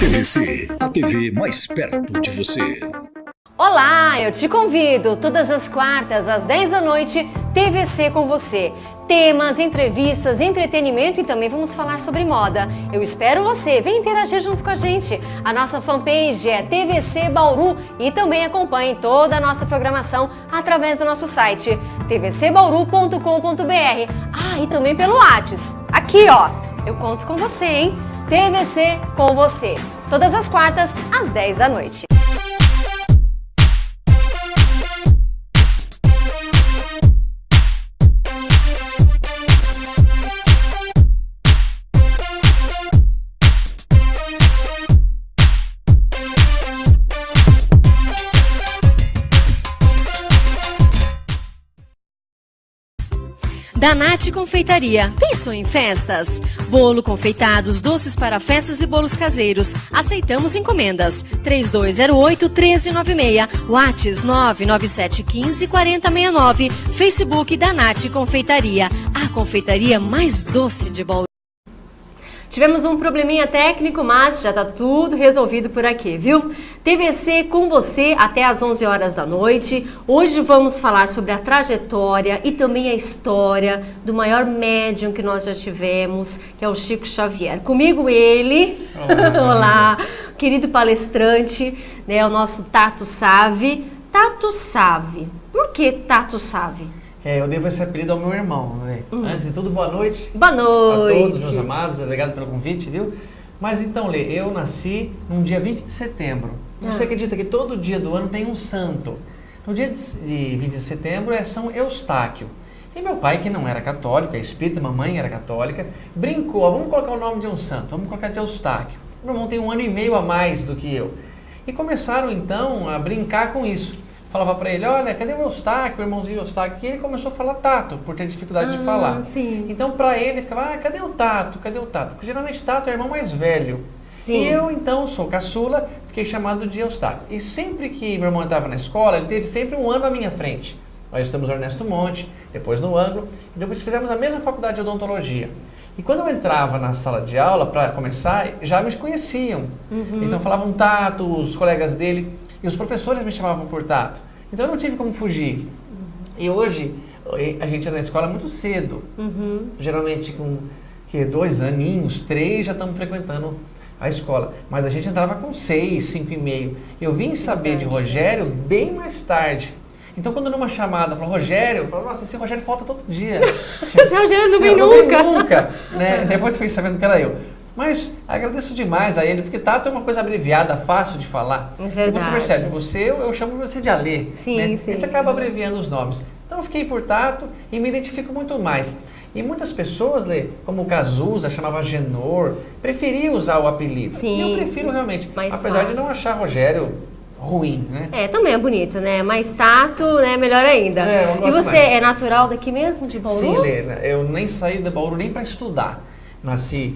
TVC, a TV mais perto de você. Olá, eu te convido todas as quartas às 10 da noite, TVC com você. Temas, entrevistas, entretenimento e também vamos falar sobre moda. Eu espero você, vem interagir junto com a gente. A nossa fanpage é TVC Bauru e também acompanhe toda a nossa programação através do nosso site tvcbauru.com.br. E também pelo WhatsApp. Aqui ó, eu conto com você, hein? TVC com você, todas as quartas às 10 da noite. Danatti Confeitaria. Pensou em festas? Bolo, confeitados, doces para festas e bolos caseiros. Aceitamos encomendas. 3208-1396. WhatsApp 99715-4069. Facebook Danatti Confeitaria. A confeitaria mais doce de Bauru. Tivemos um probleminha técnico, mas já está tudo resolvido por aqui, viu? TVC com você até às 11 horas da noite. Hoje vamos falar sobre a trajetória e também a história do maior médium que nós já tivemos, que é o Chico Xavier. Comigo ele, olá, querido palestrante, né, o nosso Tato Save. Tato Save, por que Tato Save? Eu devo esse apelido ao meu irmão, né? Antes de tudo, boa noite. Boa noite. A todos, meus amados. Obrigado pelo convite, viu? Mas então, Lê, eu nasci num dia 20 de setembro. Você acredita que todo dia do ano tem um santo? No dia de 20 de setembro é São Eustáquio. E meu pai, que não era católico, é espírita, mamãe era católica, brincou, vamos colocar o nome de um santo, vamos colocar de Eustáquio. Meu irmão tem 1 ano e meio a mais do que eu. E começaram então a brincar com isso. Falava para ele, olha, cadê o Eustáquio, o irmãozinho Eustáquio? E ele começou a falar Tato, por ter dificuldade de falar. Sim. Então, para ele, ficava, cadê o Tato? Cadê o Tato? Porque geralmente Tato é o irmão mais velho. Sim. E eu, então, sou caçula, fiquei chamado de Eustáquio. E sempre que meu irmão estava na escola, ele teve sempre 1 ano à minha frente. Nós estamos no Ernesto Monte, depois no Ângulo, e depois fizemos a mesma faculdade de odontologia. E quando eu entrava na sala de aula, para começar, já me conheciam. Então falavam Tato, os colegas dele, e os professores me chamavam por Tato. Então eu não tive como fugir. E hoje, a gente entra na escola muito cedo. Geralmente com 2 aninhos, 3 já estamos frequentando a escola. Mas a gente entrava com 6, 5 e meio. Eu vim saber de Rogério bem mais tarde. Então quando numa chamada falou Rogério, eu falava, nossa, esse Rogério falta todo dia. Esse Rogério não vem nunca. nunca. Não vem nunca, né? Depois fiquei sabendo que era eu. Mas agradeço demais a ele, porque Tato é uma coisa abreviada, fácil de falar. É verdade. E você percebe, eu chamo você de Alê. Sim, né? sim. A gente acaba abreviando os nomes. Então eu fiquei por Tato e me identifico muito mais. E muitas pessoas, Lê, como o Cazuza, chamava Genor, preferia usar o apelido. Sim. E eu prefiro realmente, Mais apesar fácil. de não achar Rogério ruim, né? Também é bonito, né? Mais Tato, né? Melhor ainda. Eu gosto E você mais. é natural daqui mesmo, de Bauru? Sim, Lê, eu nem saí de Bauru nem para estudar. Nasci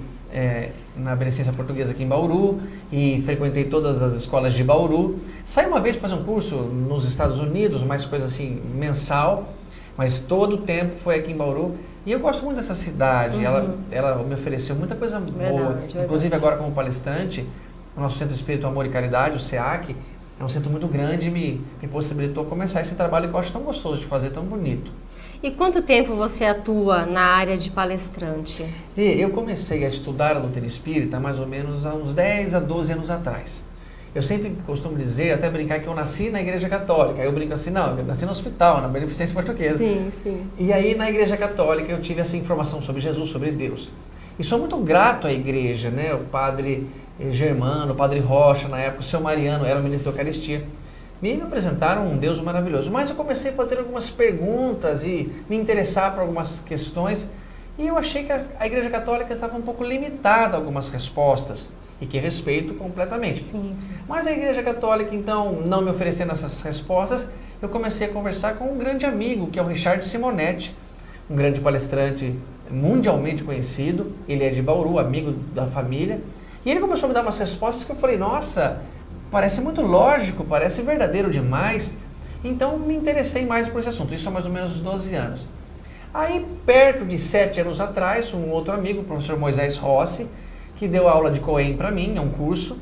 na Beneficência Portuguesa aqui em Bauru e frequentei todas as escolas de Bauru. Saí uma vez para fazer um curso nos Estados Unidos, mais coisa assim, mensal, mas todo o tempo foi aqui em Bauru. E eu gosto muito dessa cidade, ela me ofereceu muita coisa boa. Inclusive agora como palestrante, o nosso Centro Espírito Amor e Caridade, o SEAC, é um centro muito grande e me possibilitou começar esse trabalho que eu acho tão gostoso de fazer, tão bonito. E quanto tempo você atua na área de palestrante? Eu comecei a estudar a doutrina espírita mais ou menos há uns 10 a 12 anos atrás. Eu sempre costumo dizer, até brincar, que eu nasci na Igreja Católica. Aí eu brinco assim, não, eu nasci no hospital, na Beneficência Portuguesa. Sim, sim. E aí na Igreja Católica eu tive essa informação sobre Jesus, sobre Deus. E sou muito grato à igreja, né? O padre Germano, o padre Rocha, na época, o seu Mariano era o ministro da Eucaristia. Me apresentaram um Deus maravilhoso, mas eu comecei a fazer algumas perguntas e me interessar por algumas questões e eu achei que a Igreja Católica estava um pouco limitada a algumas respostas e que respeito completamente. Sim. Mas a Igreja Católica, então, não me oferecendo essas respostas, eu comecei a conversar com um grande amigo, que é o Richard Simonetti, um grande palestrante mundialmente conhecido, ele é de Bauru, amigo da família, e ele começou a me dar umas respostas que eu falei, nossa, parece muito lógico, parece verdadeiro demais. Então me interessei mais por esse assunto, isso há mais ou menos 12 anos. Aí, perto de 7 anos atrás, um outro amigo, o professor Moisés Rossi, que deu aula de Cohen para mim, é um curso,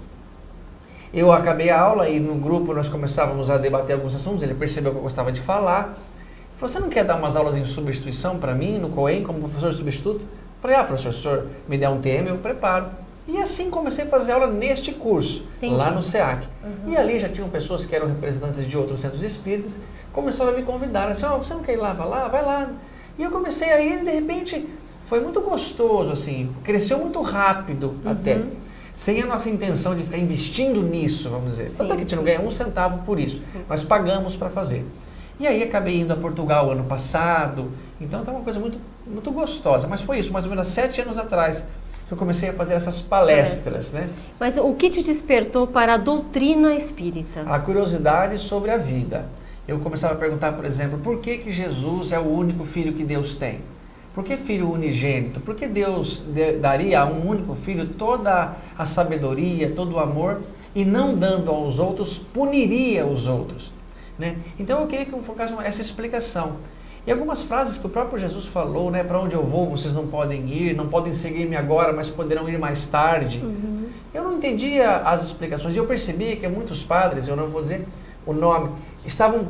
eu acabei a aula e no grupo nós começávamos a debater alguns assuntos, ele percebeu que eu gostava de falar. Ele falou, você não quer dar umas aulas em substituição para mim, no COEM, como professor substituto? Eu falei, professor, se o senhor me der um tema, eu preparo. E assim comecei a fazer aula neste curso, lá no SEAC. E ali já tinham pessoas que eram representantes de outros centros espíritas, começaram a me convidar, assim, você não quer ir lá, vai lá. E eu comecei a ir e de repente foi muito gostoso, assim, cresceu muito rápido até. Sem a nossa intenção de ficar investindo nisso, vamos dizer. Tanto é que a gente não ganha um centavo por isso, nós pagamos para fazer. E aí acabei indo a Portugal ano passado, então tá uma coisa muito, muito gostosa. Mas foi isso, mais ou menos 7 anos atrás, que eu comecei a fazer essas palestras, né? Mas o que te despertou para a doutrina espírita? A curiosidade sobre a vida. Eu começava a perguntar, por exemplo, por que Jesus é o único filho que Deus tem? Por que filho unigênito? Por que Deus daria a um único filho toda a sabedoria, todo o amor, e não dando aos outros, puniria os outros? Né? Então eu queria que eu focasse essa explicação. E algumas frases que o próprio Jesus falou, né? Para onde eu vou, vocês não podem ir, não podem seguir-me agora, mas poderão ir mais tarde. Eu não entendia as explicações e eu percebi que muitos padres, eu não vou dizer o nome, estavam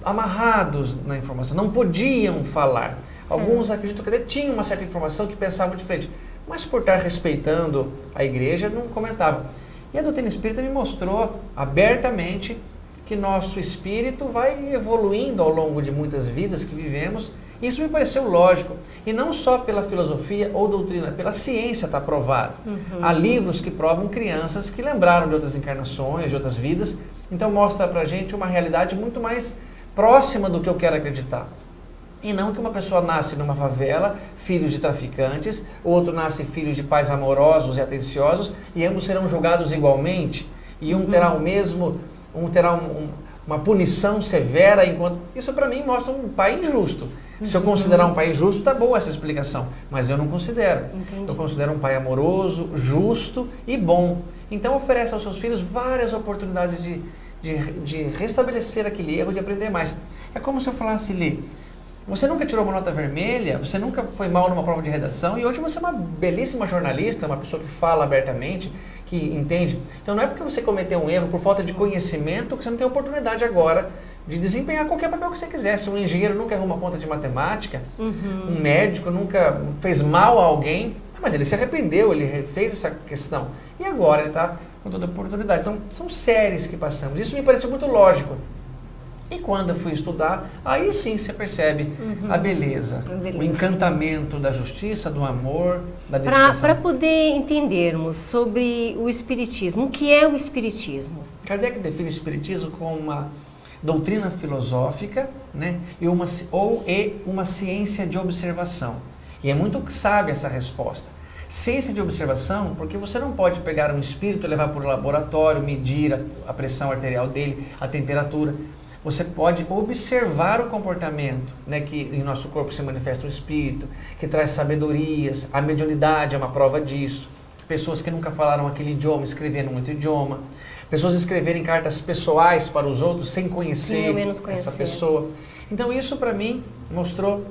amarrados na informação, não podiam falar. Sim. Alguns, acredito que até tinham uma certa informação que pensavam diferente, mas por estar respeitando a igreja, não comentavam. E a doutrina espírita me mostrou abertamente que nosso espírito vai evoluindo ao longo de muitas vidas que vivemos. Isso me pareceu lógico. E não só pela filosofia ou doutrina, pela ciência está provado. Há livros que provam crianças que lembraram de outras encarnações, de outras vidas. Então mostra pra gente uma realidade muito mais próxima do que eu quero acreditar. E não que uma pessoa nasce numa favela, filho de traficantes, o outro nasce filho de pais amorosos e atenciosos, e ambos serão julgados igualmente, e um terá o mesmo... terá uma punição severa, enquanto... Isso para mim mostra um pai injusto. Se eu considerar um pai injusto, tá boa essa explicação, mas eu não considero. Entendi. Eu considero um pai amoroso, justo e bom. Então oferece aos seus filhos várias oportunidades de restabelecer aquele erro, de aprender mais. É como se eu falasse, Lê, você nunca tirou uma nota vermelha, você nunca foi mal numa prova de redação e hoje você é uma belíssima jornalista, uma pessoa que fala abertamente, que entende. Então não é porque você cometeu um erro por falta de conhecimento que você não tem oportunidade agora de desempenhar qualquer papel que você quiser. Se um engenheiro nunca errou uma conta de matemática, um médico nunca fez mal a alguém, mas ele se arrependeu, ele fez essa questão. E agora ele está com toda a oportunidade. Então são séries que passamos. Isso me pareceu muito lógico. E quando eu fui estudar, aí sim você percebe a beleza, o encantamento da justiça, do amor, da dedicação. Para poder entendermos sobre o Espiritismo, o que é o Espiritismo? Kardec define o Espiritismo como uma doutrina filosófica, né, e uma ciência de observação. E é muito sábia essa resposta. Ciência de observação, porque você não pode pegar um espírito, levar para o laboratório, medir a pressão arterial dele, a temperatura. Você pode observar o comportamento, né, que em nosso corpo se manifesta um espírito, que traz sabedorias, a mediunidade é uma prova disso. Pessoas que nunca falaram aquele idioma, escrevendo muito idioma. Pessoas escreverem cartas pessoais para os outros sem conhecer essa pessoa. Então isso para mim mostrou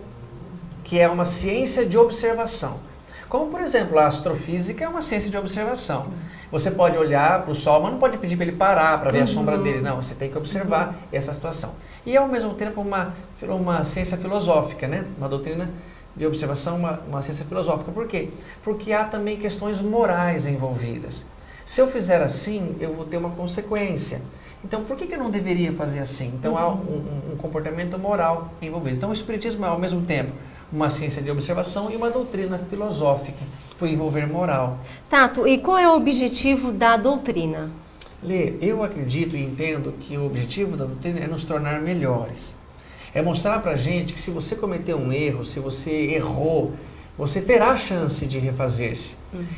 que é uma ciência de observação. Como, por exemplo, a astrofísica é uma ciência de observação. Sim. Você pode olhar para o Sol, mas não pode pedir para ele parar para ver a sombra dele. Não, você tem que observar essa situação. E, ao mesmo tempo, uma ciência filosófica, né? Uma doutrina de observação, uma ciência filosófica. Por quê? Porque há também questões morais envolvidas. Se eu fizer assim, eu vou ter uma consequência. Então, por que eu não deveria fazer assim? Então, há um comportamento moral envolvido. Então, o Espiritismo é, ao mesmo tempo, uma ciência de observação e uma doutrina filosófica, por envolver moral. Tato, e qual é o objetivo da doutrina? Lê, eu acredito e entendo que o objetivo da doutrina é nos tornar melhores. É mostrar pra gente que se você cometeu um erro, se você errou, você terá a chance de refazer-se.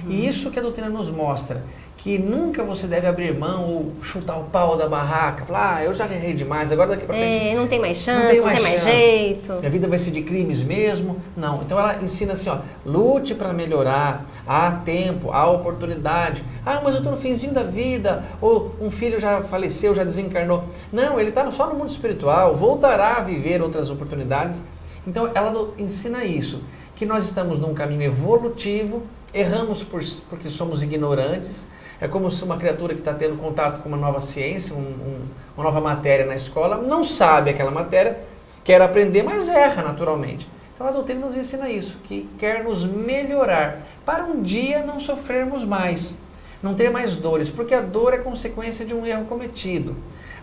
E isso que a doutrina nos mostra, que nunca você deve abrir mão ou chutar o pau da barraca, falar, eu já errei demais, agora daqui pra frente... não tem mais chance, não tem mais jeito. Minha vida vai ser de crimes mesmo. Não, então ela ensina assim, ó, lute para melhorar, há tempo, há oportunidade. Ah, mas eu estou no finzinho da vida, ou um filho já faleceu, já desencarnou. Não, ele está só no mundo espiritual, voltará a viver outras oportunidades. Então ela ensina isso, que nós estamos num caminho evolutivo, erramos porque somos ignorantes, É como se uma criatura que está tendo contato com uma nova ciência, uma nova matéria na escola, não sabe aquela matéria, quer aprender, mas erra naturalmente. Então a doutrina nos ensina isso, que quer nos melhorar, para um dia não sofrermos mais, não ter mais dores, porque a dor é consequência de um erro cometido.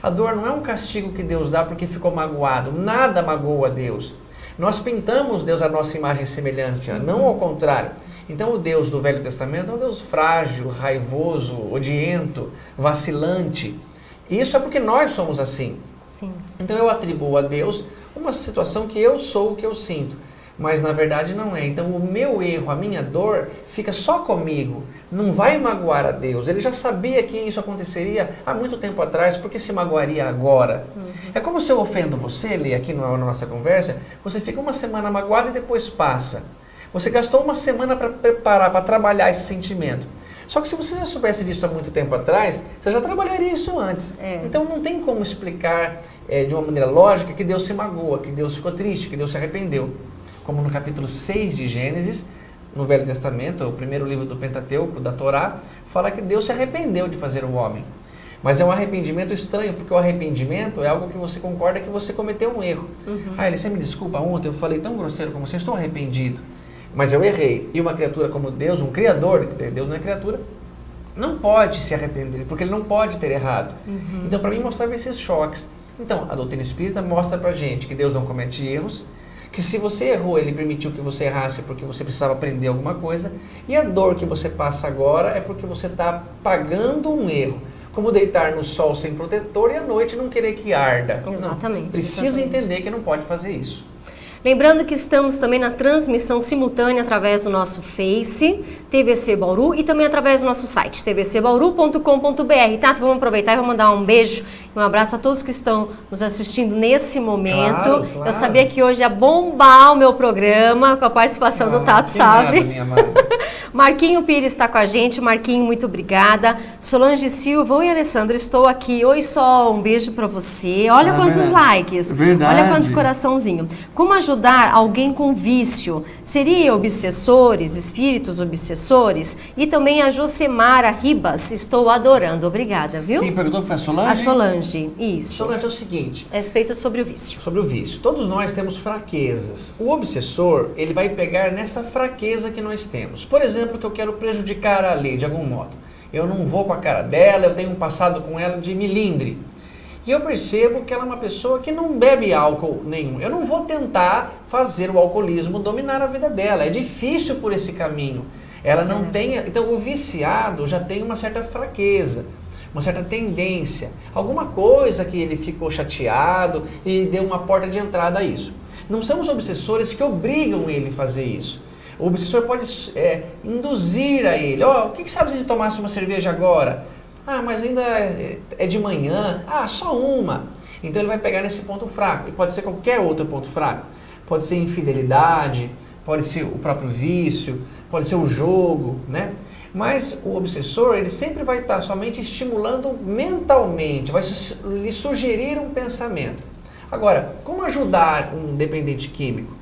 A dor não é um castigo que Deus dá porque ficou magoado, nada magoa Deus. Nós pintamos Deus à nossa imagem e semelhança, não ao contrário. Então o Deus do Velho Testamento é um Deus frágil, raivoso, odiento, vacilante. Isso é porque nós somos assim. Sim. Então eu atribuo a Deus uma situação que eu sou o que eu sinto, mas na verdade não é. Então o meu erro, a minha dor, fica só comigo, não vai magoar a Deus. Ele já sabia que isso aconteceria há muito tempo atrás, porque se magoaria agora? É como se eu ofendo você, Lê, aqui na nossa conversa, você fica uma semana magoado e depois passa. Você gastou uma semana para preparar, para trabalhar esse sentimento. Só que se você já soubesse disso há muito tempo atrás, você já trabalharia isso antes. Então não tem como explicar de uma maneira lógica que Deus se magoa, que Deus ficou triste, que Deus se arrependeu. Como no capítulo 6 de Gênesis, no Velho Testamento, o primeiro livro do Pentateuco, da Torá, fala que Deus se arrependeu de fazer o homem. Mas é um arrependimento estranho, porque o arrependimento é algo que você concorda que você cometeu um erro. Ele, você me desculpa, ontem eu falei tão grosseiro como você, estou arrependido. Mas eu errei. E uma criatura como Deus, um criador, Deus não é criatura, não pode se arrepender, porque ele não pode ter errado. Então, para mim, mostrava esses choques. Então, a doutrina espírita mostra pra gente que Deus não comete erros, que se você errou, ele permitiu que você errasse porque você precisava aprender alguma coisa, e a dor que você passa agora é porque você está pagando um erro. Como deitar no sol sem protetor e à noite não querer que arda. Exatamente. Não, precisa entender que não pode fazer isso. Lembrando que estamos também na transmissão simultânea através do nosso Face, TVC Bauru, e também através do nosso site, tvcbauru.com.br. Tato, vamos aproveitar e vamos mandar um beijo e um abraço a todos que estão nos assistindo nesse momento. Claro. Eu sabia que hoje ia bombar o meu programa com a participação do Tato Sabe. Minha amada. Marquinho Pires está com a gente. Marquinho, muito obrigada. Solange Silva, oi Alessandro, estou aqui. Oi Sol, um beijo para você. Olha quantos likes. Verdade. Olha quanto coraçãozinho. Como ajudar alguém com vício? Seria obsessores, espíritos obsessores? E também a Josemara Ribas, estou adorando. Obrigada, viu? Quem perguntou foi a Solange? A Solange, isso. Solange, é o seguinte. A respeito sobre o vício. Sobre o vício. Todos nós temos fraquezas. O obsessor, ele vai pegar nessa fraqueza que nós temos. Por exemplo, que eu quero prejudicar a Lê de algum modo. Eu não vou com a cara dela, eu tenho um passado com ela de milindre. E eu percebo que ela é uma pessoa que não bebe álcool nenhum. Eu não vou tentar fazer o alcoolismo dominar a vida dela. É difícil por esse caminho. Ela não tem... Então, o viciado já tem uma certa fraqueza, uma certa tendência. Alguma coisa que ele ficou chateado e deu uma porta de entrada a isso. Não são os obsessores que obrigam ele a fazer isso. O obsessor pode induzir a ele. O que sabe se ele tomasse uma cerveja agora? Ah, mas ainda é de manhã. Ah, só uma. Então ele vai pegar nesse ponto fraco. E pode ser qualquer outro ponto fraco. Pode ser infidelidade, pode ser o próprio vício, pode ser o jogo, né? Mas o obsessor, ele sempre vai estar somente estimulando mentalmente, vai lhe sugerir um pensamento. Agora, como ajudar um dependente químico?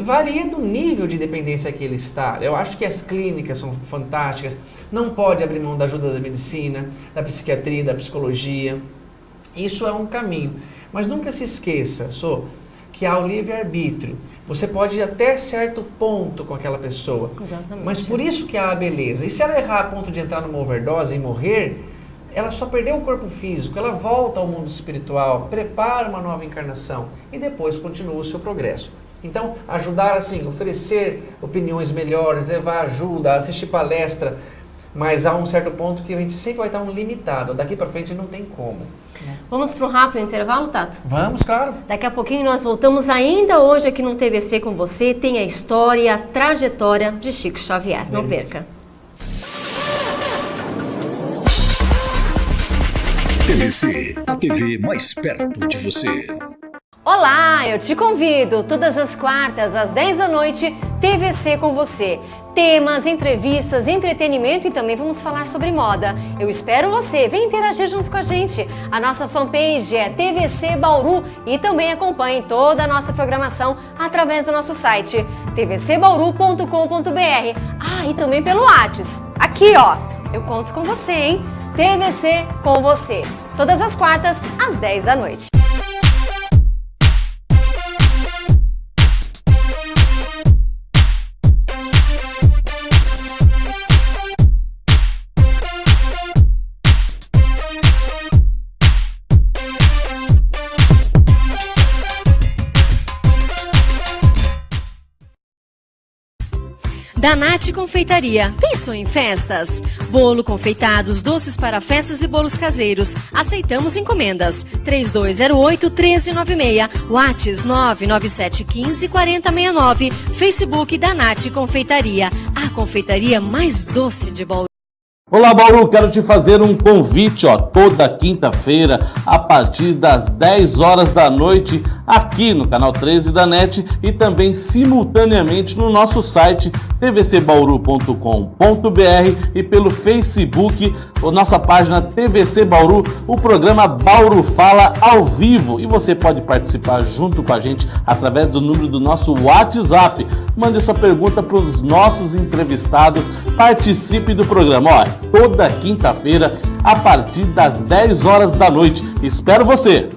Varia do nível de dependência que ele está. Eu acho que as clínicas são fantásticas. Não pode abrir mão da ajuda da medicina, da psiquiatria, da psicologia. Isso é um caminho. Mas nunca se esqueça, que há o livre-arbítrio. Você pode ir até certo ponto com aquela pessoa. Exatamente. Mas por isso que há a beleza. E se ela errar a ponto de entrar numa overdose e morrer, ela só perdeu o corpo físico, ela volta ao mundo espiritual, prepara uma nova encarnação e depois continua o seu progresso. Então, ajudar assim, oferecer opiniões melhores, levar ajuda, assistir palestra, mas há um certo ponto que a gente sempre vai estar limitado. Daqui para frente não tem como. Vamos para um rápido intervalo, Tato? Vamos, claro. Daqui a pouquinho nós voltamos ainda hoje aqui no TVC com você. Tem a história e a trajetória de Chico Xavier. Não perca. TVC, a TV mais perto de você. Olá, eu te convido todas as quartas às 10 da noite, TVC com você. Temas, entrevistas, entretenimento e também vamos falar sobre moda. Eu espero você, vem interagir junto com a gente. A nossa fanpage é TVC Bauru e também acompanhe toda a nossa programação através do nosso site tvcbauru.com.br. Ah, e também pelo WhatsApp. Aqui, ó. eu conto com você, hein? TVC com você. Todas as quartas, às 10 da noite. Danatti Confeitaria. Pensou em festas? Bolo, confeitados, doces para festas e bolos caseiros. Aceitamos encomendas. 3208-1396. Whats 99715-4069. Facebook Danatti Confeitaria. A confeitaria mais doce de Bauru. Olá, Bauru, quero te fazer um convite, toda quinta-feira, a partir das 10 horas da noite, aqui no canal 13 da NET e também simultaneamente no nosso site tvcbauru.com.br e pelo Facebook, a nossa página TVC Bauru, o programa Bauru Fala ao vivo. E você pode participar junto com a gente através do número do nosso WhatsApp. Mande sua pergunta para os nossos entrevistados, participe do programa. Toda quinta-feira, a partir das 10 horas da noite. Espero você!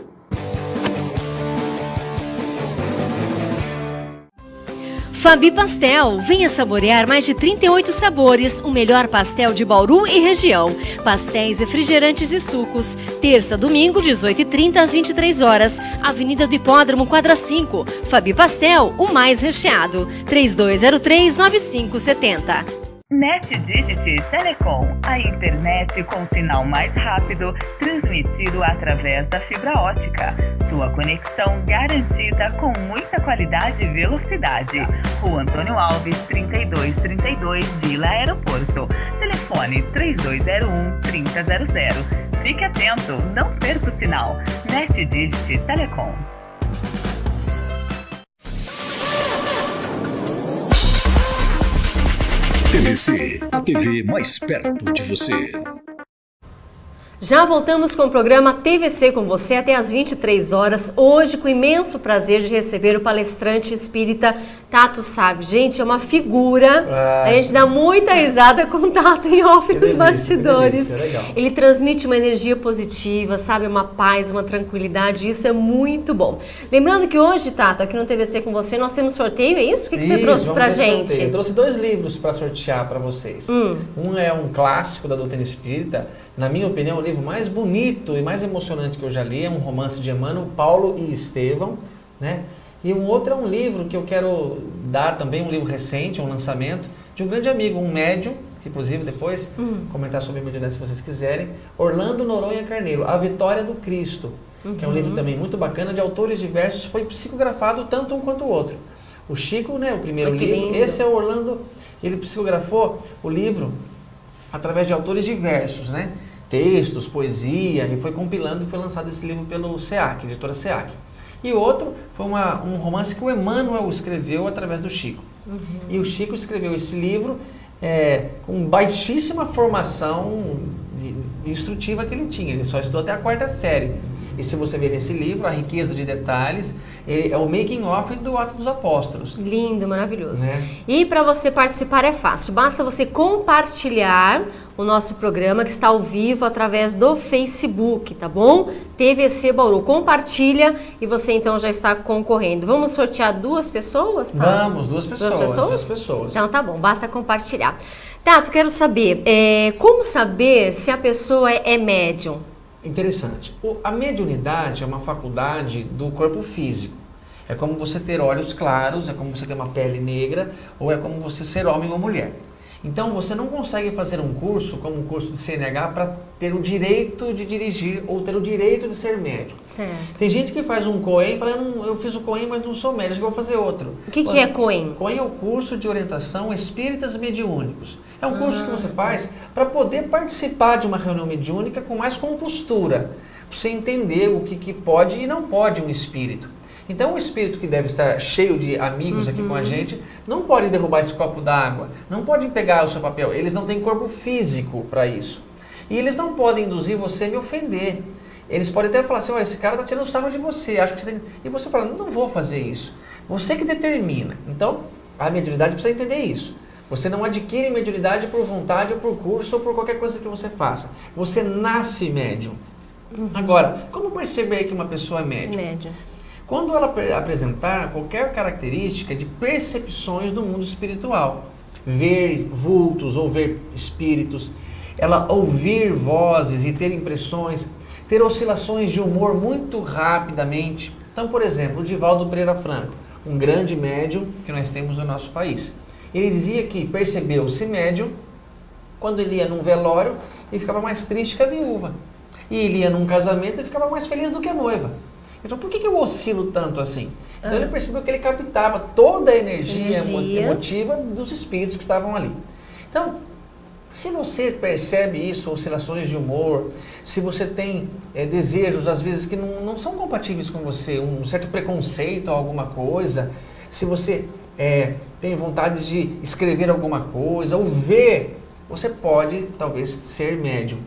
Fabi Pastel, venha saborear mais de 38 sabores, o melhor pastel de Bauru e região. Pastéis, refrigerantes e sucos. Terça, domingo, 18h30 às 23 horas. Avenida do Hipódromo, quadra 5. Fabi Pastel, o mais recheado. 3203-9570. NetDigit Telecom, a internet com sinal mais rápido, transmitido através da fibra ótica. Sua conexão garantida com muita qualidade e velocidade. Rua Antônio Alves, 3232, Vila Aeroporto. Telefone 3201-3000. Fique atento, não perca o sinal. NetDigit Telecom. TVC, a TV mais perto de você. Já voltamos com o programa TVC com você até às 23 horas. Hoje, com o imenso prazer de receber o palestrante espírita Tato Sávio. Gente, é uma figura. A gente dá muita risada com o Tato em off nos bastidores. Ele transmite uma energia positiva, sabe? Uma paz, uma tranquilidade. Isso é muito bom. Lembrando que hoje, Tato, aqui no TVC com você, nós temos sorteio, é isso? O que você trouxe pra gente? Sorteio. Eu trouxe 2 livros para sortear para vocês. Um é um clássico da doutrina espírita. Na minha opinião, o livro mais bonito e mais emocionante que eu já li é um romance de Emmanuel, Paulo e Estevão, né? E um outro é um livro que eu quero dar também, um livro recente, um lançamento, de um grande amigo, um médium, que inclusive depois comentar sobre a mediunidade se vocês quiserem, Orlando Noronha Carneiro, A Vitória do Cristo, que é um livro também muito bacana, de autores diversos, foi psicografado tanto um quanto o outro. O Chico, né, o primeiro livro, lindo. Esse é o Orlando, ele psicografou o livro através de autores diversos, né? Textos, poesia, e foi compilando e foi lançado esse livro pelo SEAC, editora SEAC. E outro foi um romance que o Emmanuel escreveu através do Chico. E o Chico escreveu esse livro com baixíssima formação instrutiva que ele tinha. Ele só estudou até a 4ª série. E se você ver nesse livro, a riqueza de detalhes, é o making of do Atos dos Apóstolos. Lindo, maravilhoso. E para você participar é fácil, basta você compartilhar o nosso programa que está ao vivo através do Facebook, tá bom? TVC Bauru, compartilha e você então já está concorrendo. Vamos sortear 2 pessoas? Tá? Vamos, 2 pessoas. 2 pessoas. Então tá bom, basta compartilhar. Tato, quero saber, como saber se a pessoa é médium? Interessante. A mediunidade é uma faculdade do corpo físico. É como você ter olhos claros, é como você ter uma pele negra, ou é como você ser homem ou mulher. Então você não consegue fazer um curso, como um curso de CNH, para ter o direito de dirigir ou ter o direito de ser médium. Certo. Tem gente que faz um COEM e fala, eu fiz o COEM, mas não sou médium, eu vou fazer outro. O que é COEM? COEM é o curso de orientação espíritas mediúnicos. É um curso que você faz para poder participar de uma reunião mediúnica com mais compostura, para você entender o que pode e não pode um espírito. Então, o espírito que deve estar cheio de amigos aqui com a gente, não pode derrubar esse copo d'água, não pode pegar o seu papel, eles não têm corpo físico para isso. E eles não podem induzir você a me ofender. Eles podem até falar assim, esse cara está tirando sarro de você, acho que você tem... E você fala, não vou fazer isso. Você que determina. Então, a mediunidade precisa entender isso. Você não adquire mediunidade por vontade ou por curso ou por qualquer coisa que você faça. Você nasce médium. Agora, como perceber que uma pessoa é médium? Médium. Quando ela apresentar qualquer característica de percepções do mundo espiritual, ver vultos ou ver espíritos, ela ouvir vozes e ter impressões, ter oscilações de humor muito rapidamente. Então, por exemplo, o Divaldo Pereira Franco, um grande médium que nós temos no nosso país. Ele dizia que percebeu-se médium quando ele ia num velório e ficava mais triste que a viúva. E ele ia num casamento e ficava mais feliz do que a noiva. Então, por que eu oscilo tanto assim? Então, ele percebeu que ele captava toda a energia emotiva dos espíritos que estavam ali. Então, se você percebe isso, oscilações de humor, se você tem desejos, às vezes, que não são compatíveis com você, um certo preconceito a alguma coisa, se você tem vontade de escrever alguma coisa ou ver, você pode, talvez, ser médium.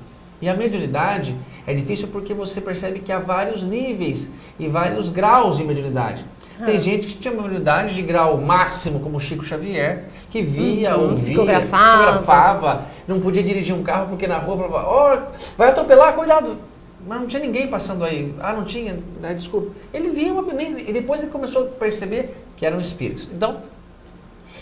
E a mediunidade é difícil porque você percebe que há vários níveis e vários graus de mediunidade. Tem gente que tinha uma mediunidade de grau máximo, como Chico Xavier, que via, ouvia, psicografava, não podia dirigir um carro porque na rua falava, ó, vai atropelar, cuidado. Mas não tinha ninguém passando aí. Ah, não tinha? Desculpa. Ele via e depois ele começou a perceber que eram espíritos. Então,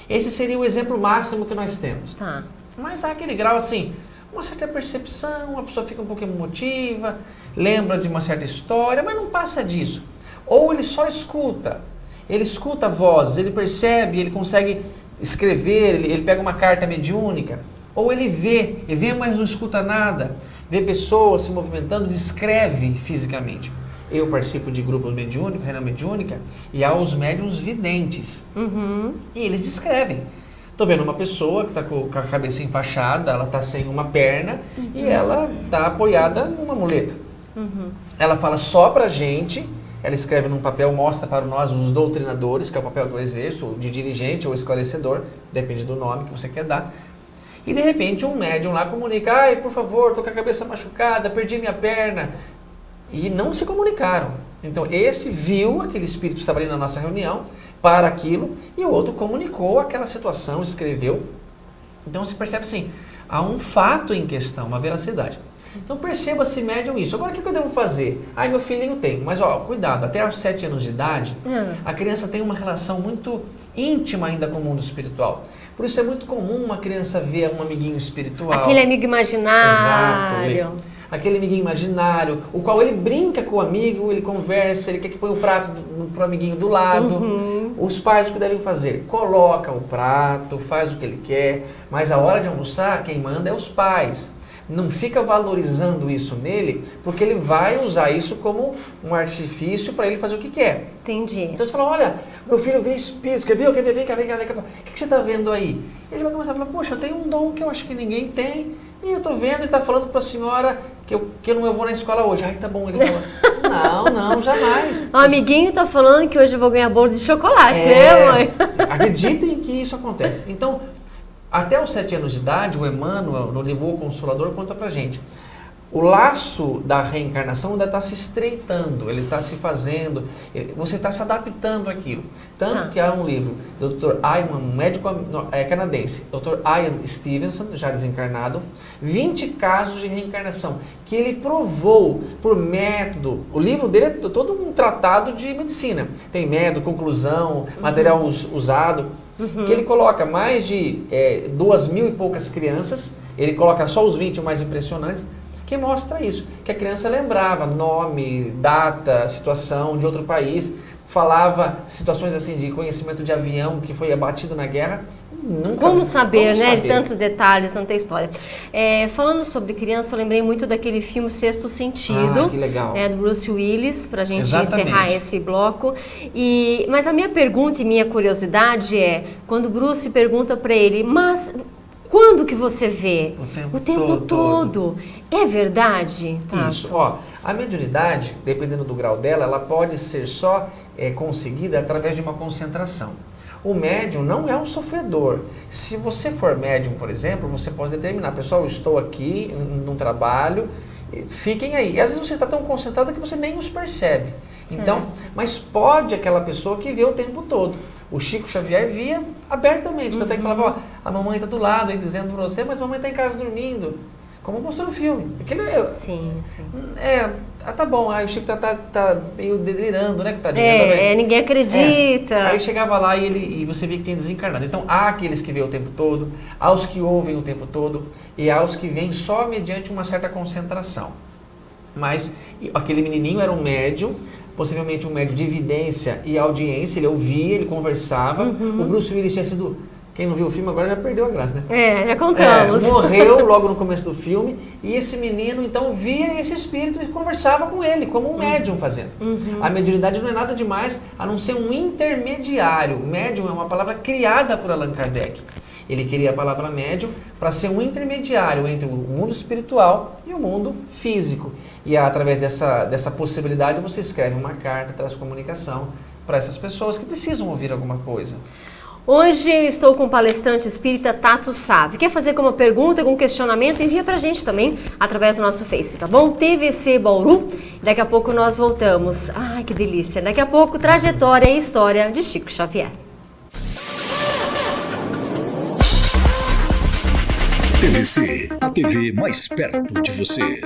esse seria o exemplo máximo que nós temos. Tá. Mas há aquele grau assim, uma certa percepção, a pessoa fica um pouco emotiva, lembra de uma certa história, mas não passa disso. Ou ele só escuta, ele escuta vozes, ele percebe, ele consegue escrever, ele pega uma carta mediúnica, ou ele vê, mas não escuta nada, vê pessoas se movimentando, descreve fisicamente. Eu participo de grupos mediúnicos, reunião mediúnica, e há os médiuns videntes, e eles descrevem. Estou vendo uma pessoa que está com a cabeça enfaixada, ela está sem uma perna e ela está apoiada numa muleta. Ela fala só pra gente, ela escreve num papel, mostra para nós os doutrinadores, que é o papel do exército, de dirigente ou esclarecedor, depende do nome que você quer dar. E de repente um médium lá comunica, ai, por favor, estou com a cabeça machucada, perdi minha perna. E não se comunicaram. Então esse viu aquele espírito que estava ali na nossa reunião, para aquilo, e o outro comunicou aquela situação, escreveu. Então se percebe assim, há um fato em questão, uma veracidade. Então perceba-se médium isso. Agora o que eu devo fazer? Ai, meu filhinho tem, mas ó, cuidado, até aos 7 anos de idade, a criança tem uma relação muito íntima ainda com o mundo espiritual. Por isso é muito comum uma criança ver um amiguinho espiritual. Aquele amigo imaginário. Exato, aquele amiguinho imaginário, o qual ele brinca com o amigo, ele conversa, ele quer que põe o prato pro amiguinho do lado. Os pais o que devem fazer? Coloca o prato, faz o que ele quer, mas a hora de almoçar, quem manda é os pais. Não fica valorizando isso nele, porque ele vai usar isso como um artifício para ele fazer o que quer. Entendi. Então você fala, olha, meu filho vê espíritos, quer ver? Vem cá. O que você está vendo aí? Ele vai começar a falar, poxa, eu tenho um dom que eu acho que ninguém tem, e eu estou vendo, ele está falando para a senhora que eu não vou na escola hoje. Ai, tá bom, ele falou, não, jamais. O amiguinho está falando que hoje eu vou ganhar bolo de chocolate, né, mãe? Acreditem que isso acontece. Então, até os 7 anos de idade, o Emmanuel, no livro O Consolador, conta pra gente. O laço da reencarnação ainda está se estreitando, ele está se fazendo, você está se adaptando àquilo. Tanto que há um livro do Dr. Ian, um médico canadense, Dr. Ian Stevenson, já desencarnado, 20 casos de reencarnação, que ele provou por método. O livro dele é todo um tratado de medicina. Tem método, conclusão, material usado, que ele coloca mais de 2.000 e poucas crianças, ele coloca só os 20 mais impressionantes, que mostra isso, que a criança lembrava nome, data, situação de outro país, falava situações assim de conhecimento de avião que foi abatido na guerra. Como saber, né? De tantos detalhes, tanta história. Falando sobre criança, eu lembrei muito daquele filme Sexto Sentido. Ah, que legal. Do Bruce Willis, pra gente Exatamente. encerrar esse bloco. Mas a minha pergunta e minha curiosidade é, quando o Bruce pergunta pra ele, mas quando que você vê? O tempo todo. É verdade? Tato? Isso. Ó, a mediunidade, dependendo do grau dela, ela pode ser só conseguida através de uma concentração. O médium não é um sofredor. Se você for médium, por exemplo, você pode determinar, pessoal, eu estou aqui num trabalho, fiquem aí. E às vezes você está tão concentrado que você nem os percebe. Certo. Então, mas pode aquela pessoa que vê o tempo todo. O Chico Xavier via abertamente, tanto é que falava, ó, a mamãe está do lado aí dizendo para você, mas a mamãe está em casa dormindo. Como mostrou no filme. Sim. Tá bom, aí o Chico tá meio delirando, né? Que tá ninguém acredita. Aí chegava lá e você via que tinha desencarnado. Então, há aqueles que veem o tempo todo, há os que ouvem o tempo todo, e há os que veem só mediante uma certa concentração. Mas aquele menininho era um médium, possivelmente um médium de evidência e audiência, ele ouvia, ele conversava. O Bruce Willis tinha sido... Quem não viu o filme agora já perdeu a graça, né? Já contamos. Morreu logo no começo do filme e esse menino então via esse espírito e conversava com ele, como um médium fazendo. A mediunidade não é nada demais a não ser um intermediário. Médium é uma palavra criada por Allan Kardec. Ele queria a palavra médium para ser um intermediário entre o mundo espiritual e o mundo físico. E através dessa possibilidade você escreve uma carta, traz comunicação para essas pessoas que precisam ouvir alguma coisa. Hoje estou com o palestrante espírita Tato Sávio. Quer fazer alguma pergunta, algum questionamento? Envia pra gente também através do nosso Face, tá bom? TVC Bauru. Daqui a pouco nós voltamos. Ai, que delícia. Daqui a pouco, trajetória e história de Chico Xavier. TVC, a TV mais perto de você.